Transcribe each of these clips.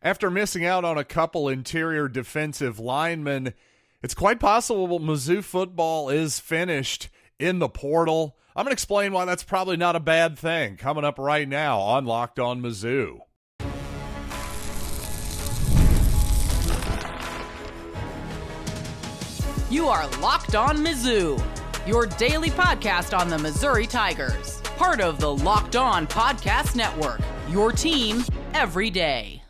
After missing out on a couple interior defensive linemen, it's quite possible Mizzou football is finished in the portal. I'm going to explain why that's probably not a bad thing coming up right now on Locked On Mizzou. You are Locked On Mizzou, your daily podcast on the Missouri Tigers. Part of the Locked On Podcast Network, your team every day.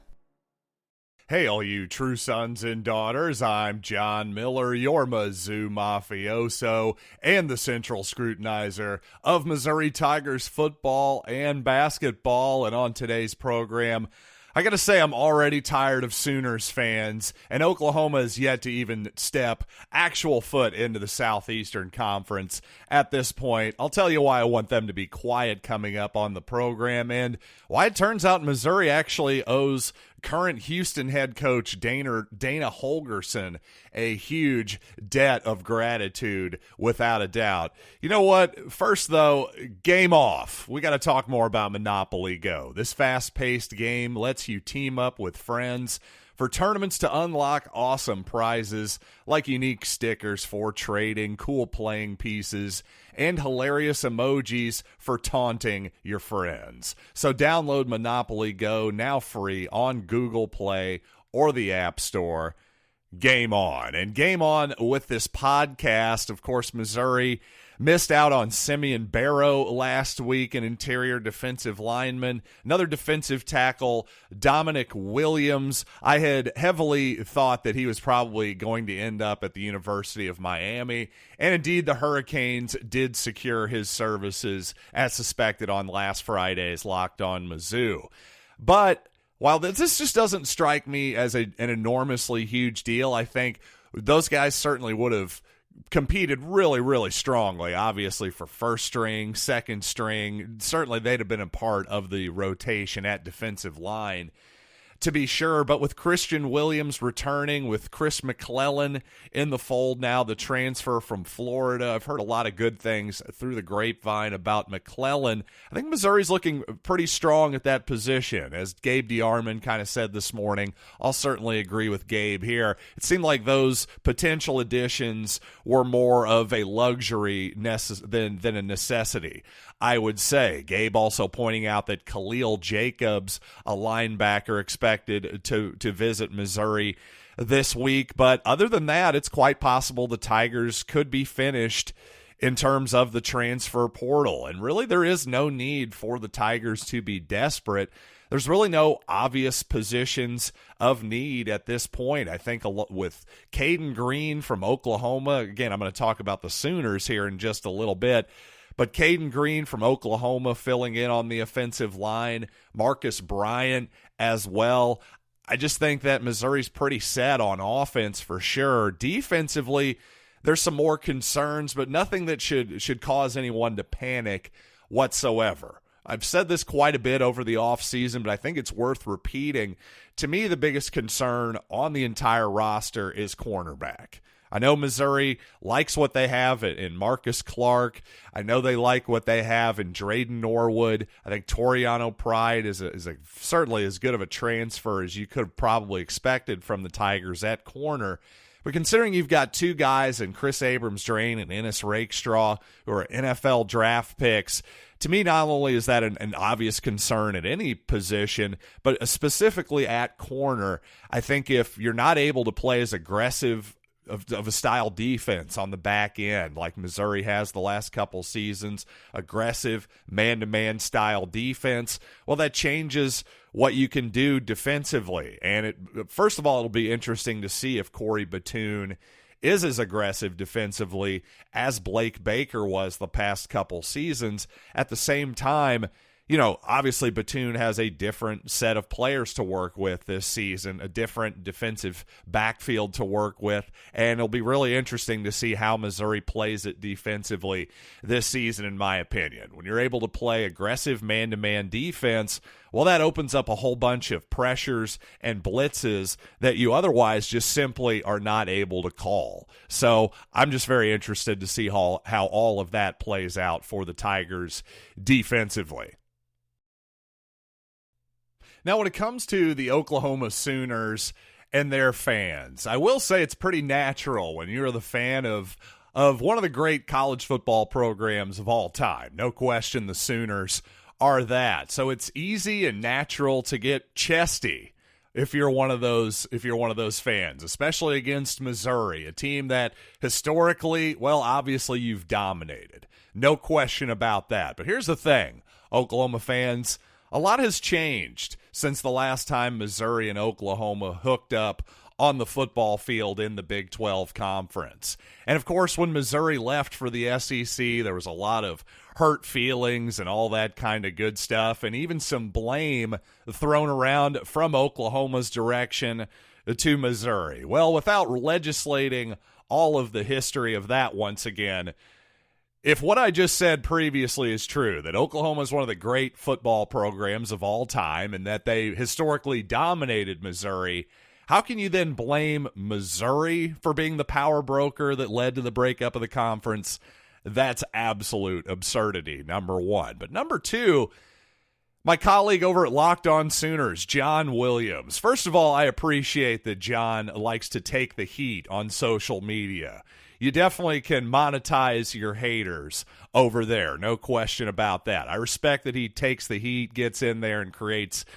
Hey, all you true sons and daughters, I'm John Miller, your Mizzou mafioso and the central scrutinizer of Missouri Tigers football and basketball. And on today's program, I got to say I'm already tired of Sooners fans, and Oklahoma is yet to even step actual foot into the Southeastern Conference at this point. I'll tell you why I want them to be quiet coming up on the program, and why it turns out Missouri actually owes current Houston head coach Dana Holgorsen a huge debt of gratitude, without a doubt. You know what? First, though, game off. We got to talk more about Monopoly Go. This fast-paced game lets you team up with friends for tournaments to unlock awesome prizes like unique stickers for trading, cool playing pieces, and hilarious emojis for taunting your friends. So download Monopoly Go, now free on Google Play or the App Store. Game on. And game on with this podcast. Of course, Missouri missed out on Simeon Barrow last week, an interior defensive lineman. Another defensive tackle, Dominic Williams. I had heavily thought that he was probably going to end up at the University of Miami. And indeed, the Hurricanes did secure his services as suspected on last Friday's Locked On Mizzou. But while this just doesn't strike me as an enormously huge deal, I think those guys certainly would have competed really, really strongly, obviously, for first string, second string. Certainly they'd have been a part of the rotation at defensive line, to be sure. But with Christian Williams returning, with Chris McClellan in the fold now, the transfer from Florida, I've heard a lot of good things through the grapevine about McClellan. I think Missouri's looking pretty strong at that position. As Gabe DeArmond kind of said this morning, I'll certainly agree with Gabe here. It seemed like those potential additions were more of a luxury than a necessity, I would say. Gabe also pointing out that Khalil Jacobs, a linebacker, expected to visit Missouri this week. But other than that, it's quite possible the Tigers could be finished in terms of the transfer portal. And really, there is no need for the Tigers to be desperate. There's really no obvious positions of need at this point. I think with Caden Green from Oklahoma, again, I'm going to talk about the Sooners here in just a little bit, but Caden Green from Oklahoma filling in on the offensive line, Marcus Bryant as well. I just think that Missouri's pretty set on offense for sure. Defensively, there's some more concerns, but nothing that should cause anyone to panic whatsoever. I've said this quite a bit over the offseason, but I think it's worth repeating. To me, the biggest concern on the entire roster is cornerback. I know Missouri likes what they have in Marcus Clark. I know they like what they have in Drayden Norwood. I think Toriano Pride is certainly as good of a transfer as you could have probably expected from the Tigers at corner. But considering you've got two guys in Chris Abrams-Drain and Ennis Rakestraw who are NFL draft picks, to me, not only is that an obvious concern at any position, but specifically at corner, I think if you're not able to play as aggressive of a style defense on the back end like Missouri has the last couple seasons, aggressive man-to-man style defense, well, that changes what you can do defensively. And first of all, it'll be interesting to see if Corey Batoon is as aggressive defensively as Blake Baker was the past couple seasons. At the same time, you know, obviously Batoon has a different set of players to work with this season, a different defensive backfield to work with, and it'll be really interesting to see how Missouri plays it defensively this season, in my opinion. When you're able to play aggressive man-to-man defense, well, that opens up a whole bunch of pressures and blitzes that you otherwise just simply are not able to call. So I'm just very interested to see how all of that plays out for the Tigers defensively. Now, when it comes to the Oklahoma Sooners and their fans, I will say it's pretty natural when you're the fan of one of the great college football programs of all time. No question the Sooners are that. So it's easy and natural to get chesty if you're one of those fans, especially against Missouri, a team that historically, well, obviously you've dominated. No question about that. But here's the thing, Oklahoma fans, a lot has changed since the last time Missouri and Oklahoma hooked up on the football field in the Big 12 Conference. And of course, when Missouri left for the SEC, there was a lot of hurt feelings and all that kind of good stuff, and even some blame thrown around from Oklahoma's direction to Missouri. Well, without legislating all of the history of that once again, if what I just said previously is true, that Oklahoma is one of the great football programs of all time and that they historically dominated Missouri, how can you then blame Missouri for being the power broker that led to the breakup of the conference? That's absolute absurdity, number one. But number two, my colleague over at Locked On Sooners, John Williams. First of all, I appreciate that John likes to take the heat on social media. You definitely can monetize your haters over there. No question about that. I respect that he takes the heat, gets in there, and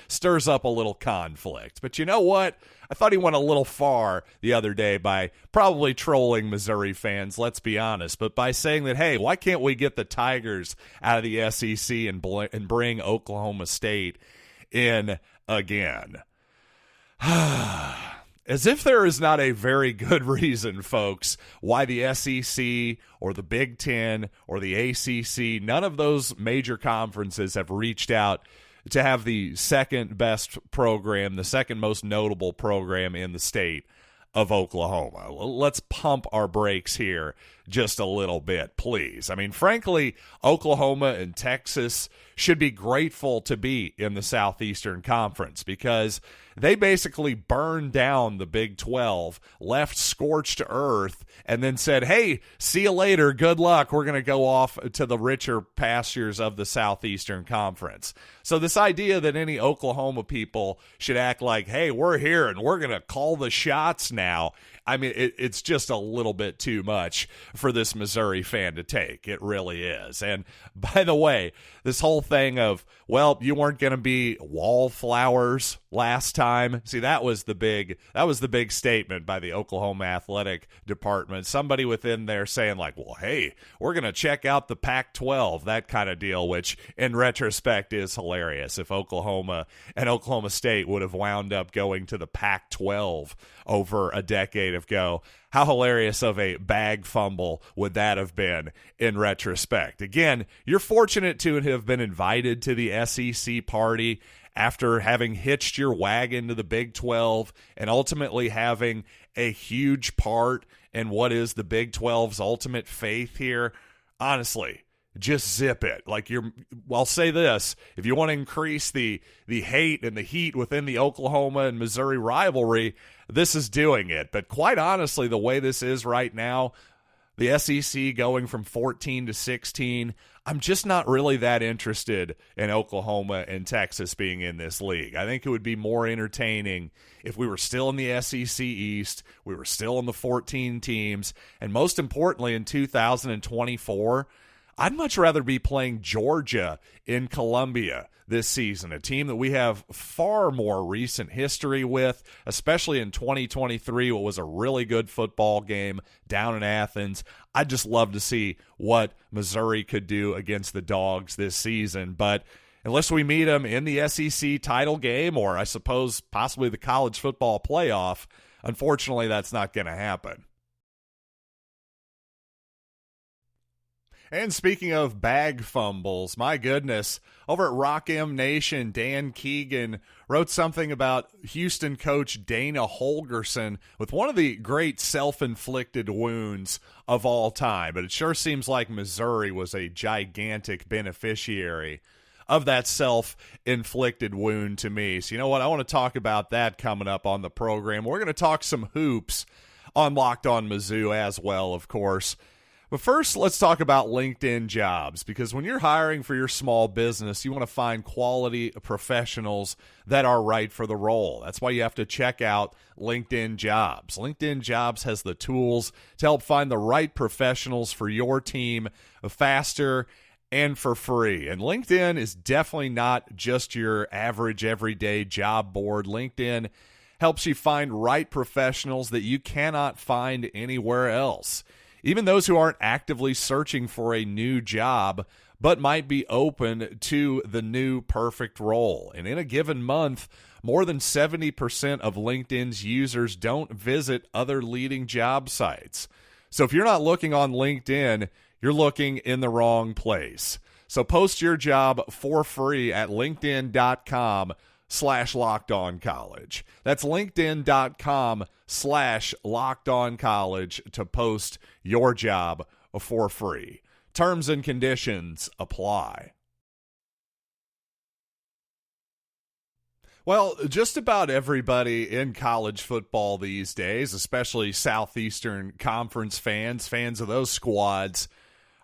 stirs up a little conflict. But you know what? I thought he went a little far the other day by probably trolling Missouri fans, let's be honest, but by saying that, hey, why can't we get the Tigers out of the SEC and bring Oklahoma State in again? As if there is not a very good reason, folks, why the SEC or the Big Ten or the ACC, none of those major conferences have reached out to have the second best program, the second most notable program in the state of Oklahoma. Let's pump our brakes here just a little bit, please. I mean, frankly, Oklahoma and Texas should be grateful to be in the Southeastern Conference because they basically burned down the Big 12, left scorched earth, and then said, hey, see you later, good luck, we're going to go off to the richer pastures of the Southeastern Conference. So this idea that any Oklahoma people should act like, hey, we're here and we're going to call the shots now, I mean, it's just a little bit too much for this Missouri fan to take. It really is. And by the way, this whole thing of, well, you weren't going to be wallflowers last time. See, that was the big statement by the Oklahoma Athletic Department. Somebody within there saying like, well, hey, we're going to check out the Pac-12, that kind of deal, which in retrospect is hilarious. If Oklahoma and Oklahoma State would have wound up going to the Pac-12 over a decade ago, how hilarious of a bag fumble would that have been in retrospect? Again, you're fortunate to have been invited to the SEC party after having hitched your wagon to the Big 12 and ultimately having a huge part in what is the Big 12's ultimate faith here. Honestly, just zip it. I'll say this, if you want to increase the hate and the heat within the Oklahoma and Missouri rivalry, this is doing it. But quite honestly, the way this is right now, the SEC going from 14 to 16, I'm just not really that interested in Oklahoma and Texas being in this league. I think it would be more entertaining if we were still in the SEC East, we were still in the 14 teams, and most importantly, in 2024, I'd much rather be playing Georgia in Columbia this season, a team that we have far more recent history with, especially in 2023, what was a really good football game down in Athens. I'd just love to see what Missouri could do against the Dogs this season, but unless we meet them in the SEC title game or I suppose possibly the college football playoff, unfortunately that's not going to happen. And speaking of bag fumbles, my goodness, over at Rock M Nation, Dan Keegan wrote something about Houston coach Dana Holgorsen with one of the great self-inflicted wounds of all time. But it sure seems like Missouri was a gigantic beneficiary of that self-inflicted wound to me. So you know what? I want to talk about that coming up on the program. We're going to talk some hoops on Locked On Mizzou as well, of course. But first, let's talk about LinkedIn Jobs, because when you're hiring for your small business, you want to find quality professionals that are right for the role. That's why you have to check out LinkedIn Jobs. LinkedIn Jobs has the tools to help find the right professionals for your team faster and for free. And LinkedIn is definitely not just your average everyday job board. LinkedIn helps you find right professionals that you cannot find anywhere else. Even those who aren't actively searching for a new job, but might be open to the new perfect role. And in a given month, more than 70% of LinkedIn's users don't visit other leading job sites. So if you're not looking on LinkedIn, you're looking in the wrong place. So post your job for free at linkedin.com/lockedoncollege. That's linkedin.com/lockedoncollege to post your job for free. Terms and conditions apply. Well, just about everybody in college football these days, especially Southeastern Conference fans of those squads,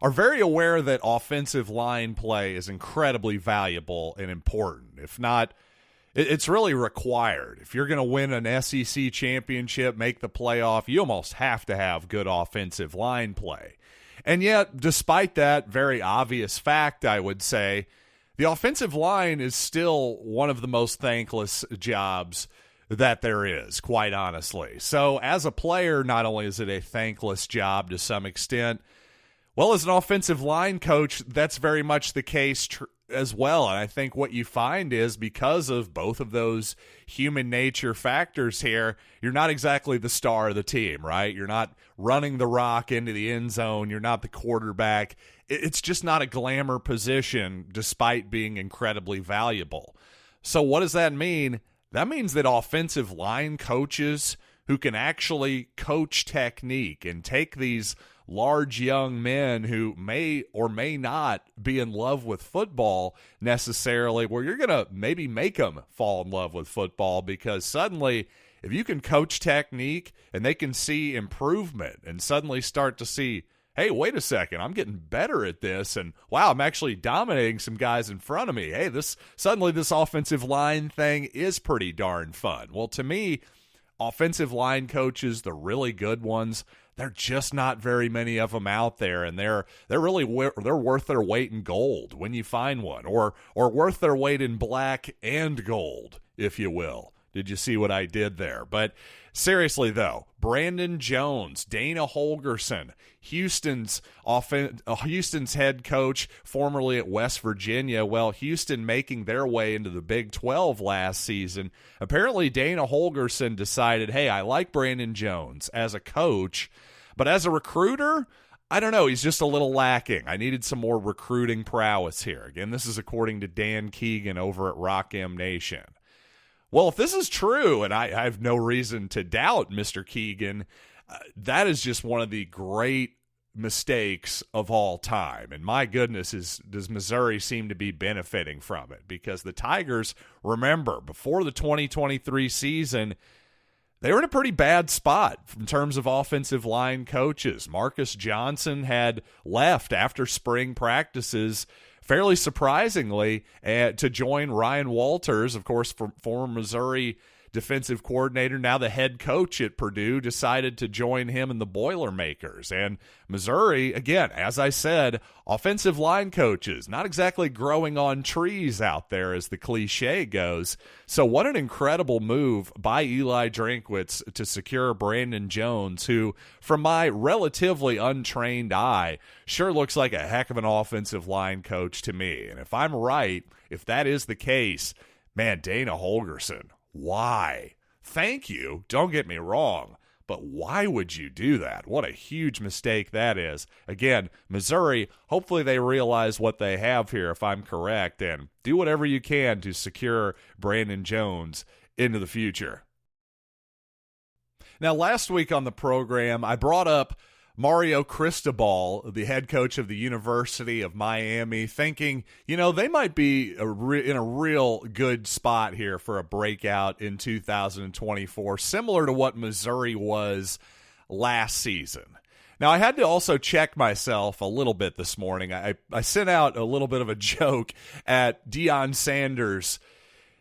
are very aware that offensive line play is incredibly valuable and important. If not, it's really required. If you're going to win an SEC championship, make the playoff, you almost have to have good offensive line play. And yet, despite that very obvious fact, I would say, the offensive line is still one of the most thankless jobs that there is, quite honestly. So as a player, not only is it a thankless job to some extent, well, as an offensive line coach, that's very much the case as well. And I think what you find is, because of both of those human nature factors here, you're not exactly the star of the team, right? You're not running the rock into the end zone. You're not the quarterback. It's just not a glamour position, despite being incredibly valuable. So what does that mean? That means that offensive line coaches who can actually coach technique and take these large young men who may or may not be in love with football necessarily, where you're going to maybe make them fall in love with football, because suddenly if you can coach technique and they can see improvement and suddenly start to see, hey, wait a second, I'm getting better at this, and wow, I'm actually dominating some guys in front of me. Hey, this offensive line thing is pretty darn fun. Well, to me, offensive line coaches, the really good ones, they're just not very many of them out there, and they're worth their weight in gold when you find one, or worth their weight in black and gold, if you will. Did you see what I did there? But seriously, though, Brandon Jones, Dana Holgorsen, Houston's head coach, formerly at West Virginia. Well, Houston making their way into the Big 12 last season. Apparently, Dana Holgorsen decided, hey, I like Brandon Jones as a coach, but as a recruiter, I don't know, he's just a little lacking. I needed some more recruiting prowess here. Again, this is according to Dan Keegan over at Rock M Nation. Well, if this is true, and I have no reason to doubt Mr. Keegan, that is just one of the great mistakes of all time. And my goodness, does Missouri seem to be benefiting from it? Because the Tigers, remember, before the 2023 season, they were in a pretty bad spot in terms of offensive line coaches. Marcus Johnson had left after spring practices, fairly surprisingly, to join Ryan Walters, of course, former Missouri defensive coordinator, now the head coach at Purdue, decided to join him in the Boilermakers. And Missouri, again, as I said, offensive line coaches, not exactly growing on trees out there, as the cliche goes. So what an incredible move by Eli Drinkwitz to secure Brandon Jones, who, from my relatively untrained eye, sure looks like a heck of an offensive line coach to me. And if I'm right, if that is the case, man, Dana Holgorsen, why? Thank you, don't get me wrong, but why would you do that? What a huge mistake that is. Again, Missouri, hopefully they realize what they have here, if I'm correct, and do whatever you can to secure Brandon Jones into the future. Now, last week on the program, I brought up Mario Cristobal, the head coach of the University of Miami, thinking, they might be in a real good spot here for a breakout in 2024, similar to what Missouri was last season. Now, I had to also check myself a little bit this morning. I sent out a little bit of a joke at Dion Sanders,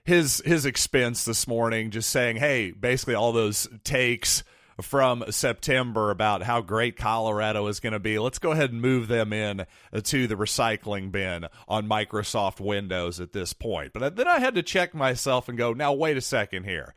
his expense this morning, just saying, hey, basically all those takes from September about how great Colorado is going to be, let's go ahead and move them in to the recycling bin on Microsoft Windows at this point. But then I had to check myself and go, now, wait a second here.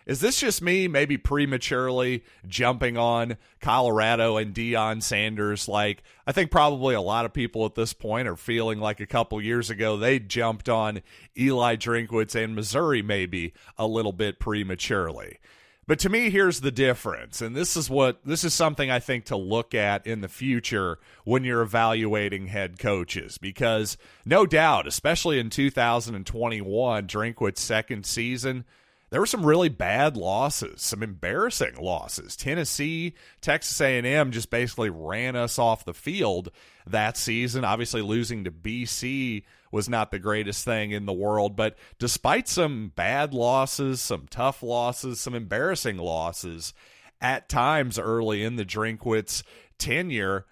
Is this just me maybe prematurely jumping on Colorado and Deion Sanders? Like, I think probably a lot of people at this point are feeling like a couple years ago they jumped on Eli Drinkwitz and Missouri maybe a little bit prematurely. But to me, here's the difference, and this is something I think to look at in the future when you're evaluating head coaches, because no doubt, especially in 2021, Drinkwitz's second season, there were some really bad losses, some embarrassing losses. Tennessee, Texas A&M just basically ran us off the field that season. Obviously, losing to BC was not the greatest thing in the world, but despite some bad losses, some tough losses, some embarrassing losses at times early in the Drinkwitz tenure,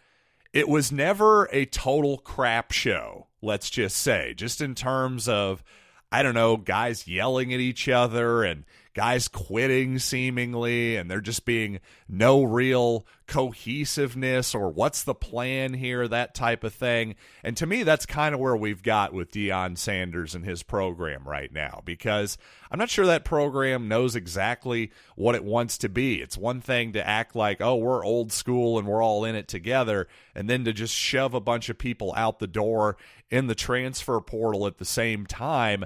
it was never a total crap show, let's just say, just in terms of, I don't know, guys yelling at each other and guys quitting seemingly, and there just being no real cohesiveness or what's the plan here, that type of thing. And to me, that's kind of where we've got with Deion Sanders and his program right now, because I'm not sure that program knows exactly what it wants to be. It's one thing to act like, oh, we're old school and we're all in it together, and then to just shove a bunch of people out the door in the transfer portal at the same time.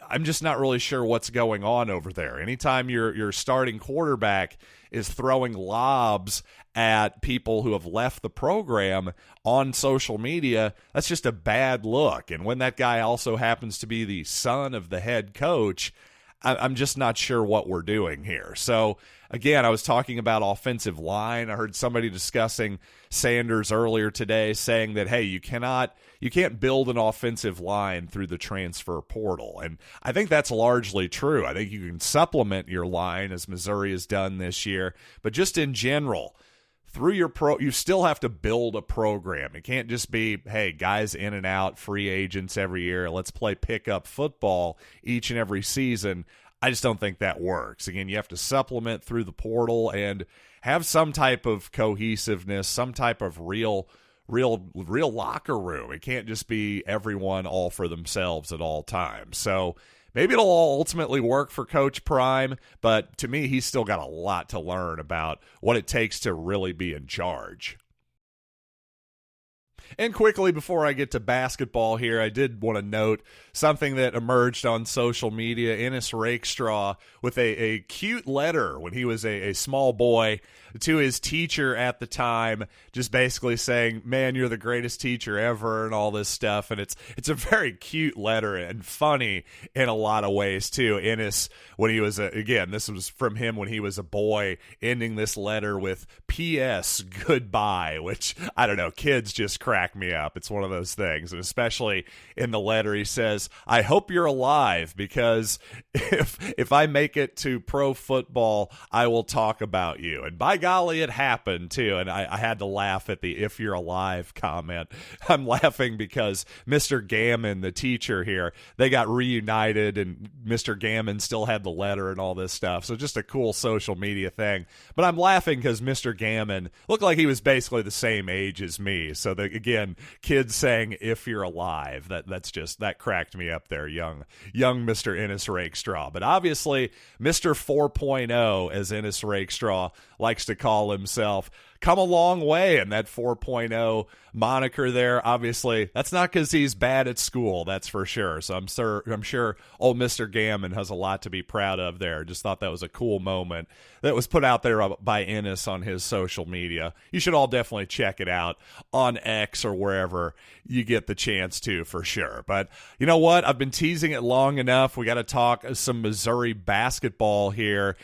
I'm just not really sure what's going on over there. Anytime your starting quarterback is throwing lobs at people who have left the program on social media, that's just a bad look. And when that guy also happens to be the son of the head coach, I'm just not sure what we're doing here. So, again, I was talking about offensive line. I heard somebody discussing Sanders earlier today saying that, hey, you can't build an offensive line through the transfer portal. And I think that's largely true. I think you can supplement your line, as Missouri has done this year. But just in general, through your you still have to build a program. It can't just be, hey, guys in and out, free agents every year, let's play pickup football each and every season. I just don't think that works. Again, you have to supplement through the portal and have some type of cohesiveness, some type of real locker room. It can't just be everyone all for themselves at all times. So maybe it'll all ultimately work for Coach Prime, but to me, he's still got a lot to learn about what it takes to really be in charge. And quickly, before I get to basketball here, I did want to note something that emerged on social media. Ennis Rakestraw with a cute letter when he was a small boy to his teacher at the time, just basically saying, man, you're the greatest teacher ever and all this stuff. And it's a very cute letter and funny in a lot of ways, too. Ennis, when he was, again, this was from him when he was a boy, ending this letter with P.S. goodbye, which, I don't know, kids just crack me up. It's one of those things. And especially in the letter, he says, I hope you're alive, because if I make it to pro football, I will talk about you. And by golly, it happened too. And I had to laugh at the if you're alive comment. I'm laughing because Mr. Gammon, the teacher here, they got reunited and Mr. Gammon still had the letter and all this stuff. So just a cool social media thing. But I'm laughing because Mr. Gammon looked like he was basically the same age as me. So again, kids saying if you're alive, that cracked me up there, young Mr. Ennis Rakestraw. But obviously, Mr. 4.0, as Ennis Rakestraw likes to call himself, come a long way, and that 4.0 moniker there, obviously, that's not because he's bad at school, that's for sure. So I'm sure old Mr. Gammon has a lot to be proud of there. Just thought that was a cool moment that was put out there by Ennis on his social media. You should all definitely check it out on X or wherever you get the chance to, for sure. But you know what? I've been teasing it long enough. We got to talk some Missouri basketball here,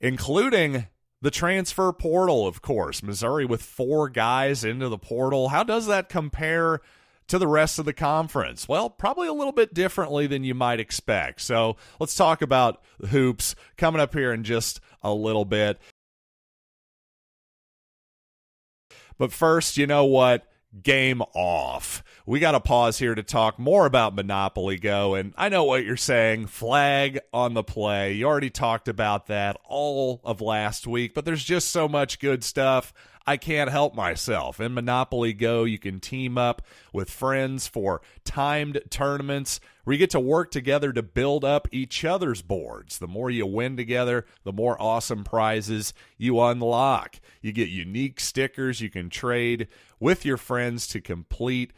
including the transfer portal, of course. Missouri with 4 guys into the portal. How does that compare to the rest of the conference? Well, probably a little bit differently than you might expect. So let's talk about hoops coming up here in just a little bit. But first, you know what? Game off. We got to pause here to talk more about Monopoly Go, and I know what you're saying. Flag on the play. You already talked about that all of last week, but there's just so much good stuff. I can't help myself. In Monopoly Go, you can team up with friends for timed tournaments where you get to work together to build up each other's boards. The more you win together, the more awesome prizes you unlock. You get unique stickers you can trade with your friends to complete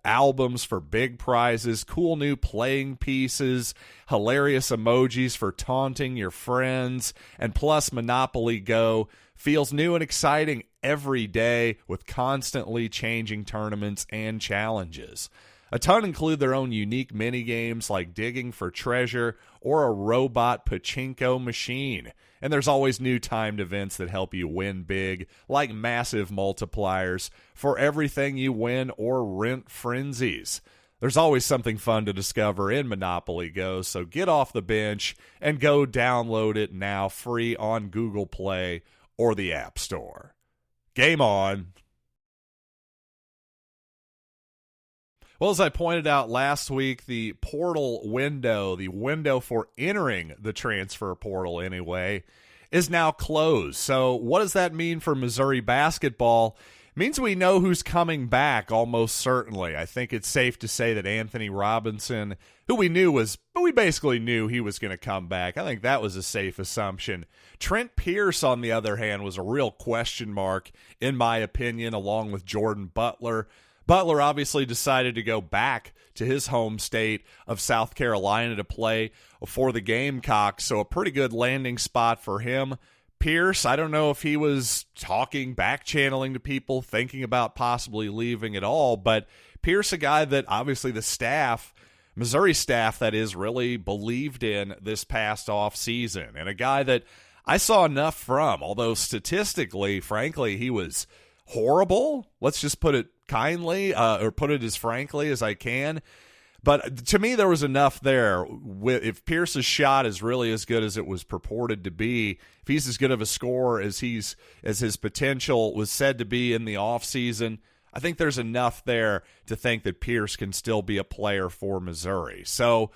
albums for big prizes, cool new playing pieces, hilarious emojis for taunting your friends, and plus Monopoly Go feels new and exciting every day with constantly changing tournaments and challenges. A ton include their own unique mini games like digging for treasure or a robot pachinko machine. And there's always new timed events that help you win big, like massive multipliers for everything you win or rent frenzies. There's always something fun to discover in Monopoly Go, so get off the bench and go download it now free on Google Play or the App Store. Game on. Well, as I pointed out last week, the portal window, the window for entering the transfer portal anyway, is now closed. So what does that mean for Missouri basketball? It means we know who's coming back almost certainly. I think it's safe to say that Anthony Robinson, who we basically knew he was going to come back. I think that was a safe assumption. Trent Pierce, on the other hand, was a real question mark, in my opinion, along with Jordan Butler. Butler obviously decided to go back to his home state of South Carolina to play for the Gamecocks, so a pretty good landing spot for him. Pierce, I don't know if he was back-channeling to people, thinking about possibly leaving at all, but Pierce, a guy that obviously the staff, Missouri staff that is, really believed in this past offseason, and a guy that I saw enough from, although statistically, frankly, he was horrible. Let's just put it kindly, or put it as frankly as I can. But to me, there was enough there. If Pierce's shot is really as good as it was purported to be, if he's as good of a scorer as his potential was said to be in the offseason, I think there's enough there to think that Pierce can still be a player for Missouri. So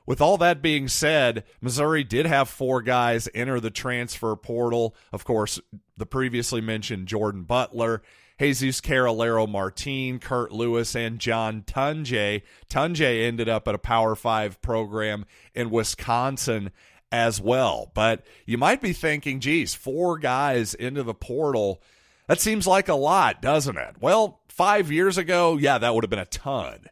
with all that being said, Missouri did have 4 guys enter the transfer portal. Of course, the previously mentioned Jordan Butler, Jesus Carolero-Martin, Kurt Lewis, and John Tunje. Tunje ended up at a Power 5 program in Wisconsin as well. But you might be thinking, geez, 4 guys into the portal, that seems like a lot, doesn't it? Well, 5 years ago, yeah, that would have been a ton.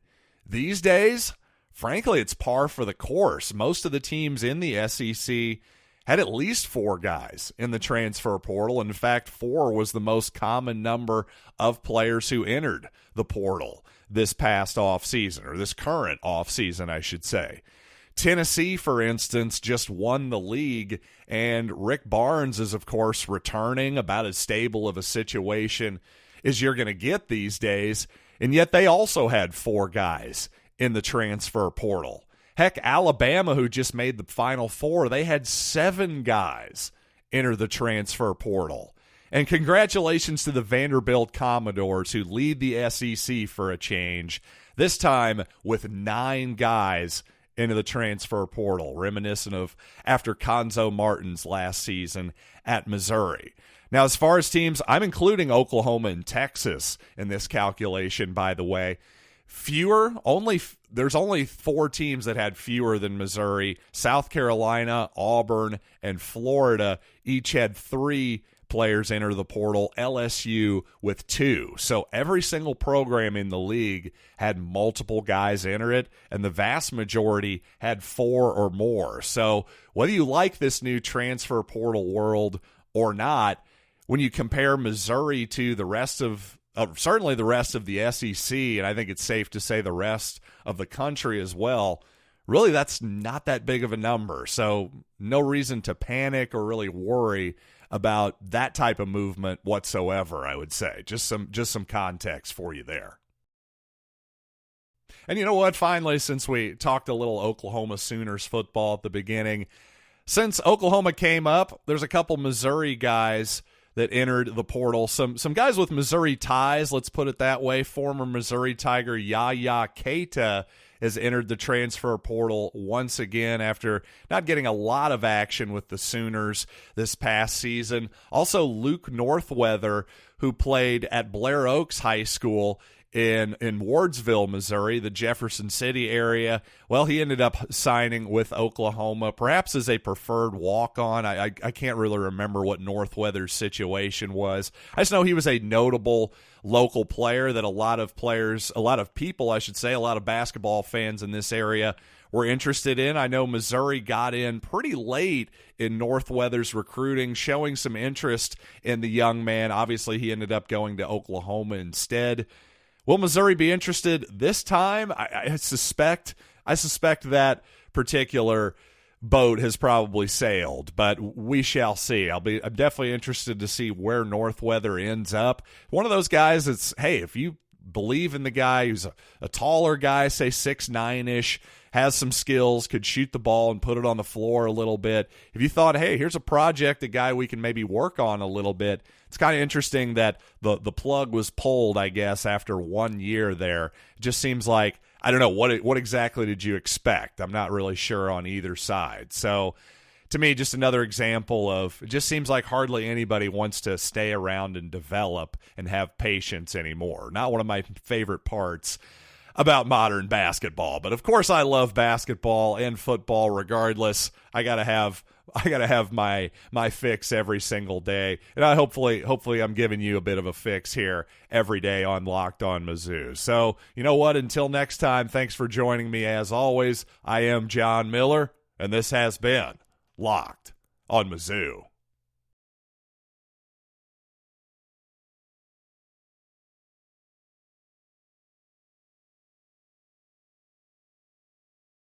These days, frankly, it's par for the course. Most of the teams in the SEC had at least 4 guys in the transfer portal. In fact, 4 was the most common number of players who entered the portal this past offseason, or this current offseason, I should say. Tennessee, for instance, just won the league, and Rick Barnes is, of course, returning, about as stable of a situation as you're going to get these days, and yet they also had 4 guys in the transfer portal. Heck, Alabama, who just made the Final Four, they had 7 guys enter the transfer portal. And congratulations to the Vanderbilt Commodores, who lead the SEC for a change, this time with 9 guys into the transfer portal, reminiscent of after Conzo Martin's last season at Missouri. Now, as far as teams, I'm including Oklahoma and Texas in this calculation, by the way. There's only 4 teams that had fewer than Missouri. South Carolina, Auburn, and Florida each had 3 players enter the portal, LSU with 2. So every single program in the league had multiple guys enter it, and the vast majority had 4 or more. So whether you like this new transfer portal world or not, when you compare Missouri to the rest of certainly the rest of the SEC, and I think it's safe to say the rest of the country as well, really that's not that big of a number. So no reason to panic or really worry about that type of movement whatsoever, I would say. Just some context for you there. And you know what? Finally, since we talked a little Oklahoma Sooners football at the beginning, since Oklahoma came up, there's a couple Missouri guys that entered the portal. Some guys with Missouri ties, let's put it that way. Former Missouri Tiger Yaya Keita has entered the transfer portal once again after not getting a lot of action with the Sooners this past season. Also, Luke Northweather, who played at Blair Oaks High School in Wardsville, Missouri, the Jefferson City area. Well, he ended up signing with Oklahoma, perhaps as a preferred walk-on. I can't really remember what Northweather's situation was. I just know he was a notable local player that a lot of basketball fans in this area were interested in. I know Missouri got in pretty late in Northweather's recruiting, showing some interest in the young man. Obviously, he ended up going to Oklahoma instead. Will Missouri be interested this time? I suspect that particular boat has probably sailed, but we shall see. I'm definitely interested to see where Northweather ends up. One of those guys that's, hey, if you believe in the guy who's a taller guy, say 6'9"-ish, has some skills, could shoot the ball and put it on the floor a little bit. If you thought, hey, here's a project, a guy we can maybe work on a little bit, it's kind of interesting that the plug was pulled, I guess, after 1 year there. It just seems like, I don't know, what exactly did you expect? I'm not really sure on either side. So to me, just another example of, it just seems like hardly anybody wants to stay around and develop and have patience anymore. Not one of my favorite parts about modern basketball. But of course I love basketball and football regardless. I gotta have my fix every single day. And hopefully I'm giving you a bit of a fix here every day on Locked On Mizzou. So, you know what? Until next time, thanks for joining me as always. I am John Miller, and this has been Locked On Mizzou.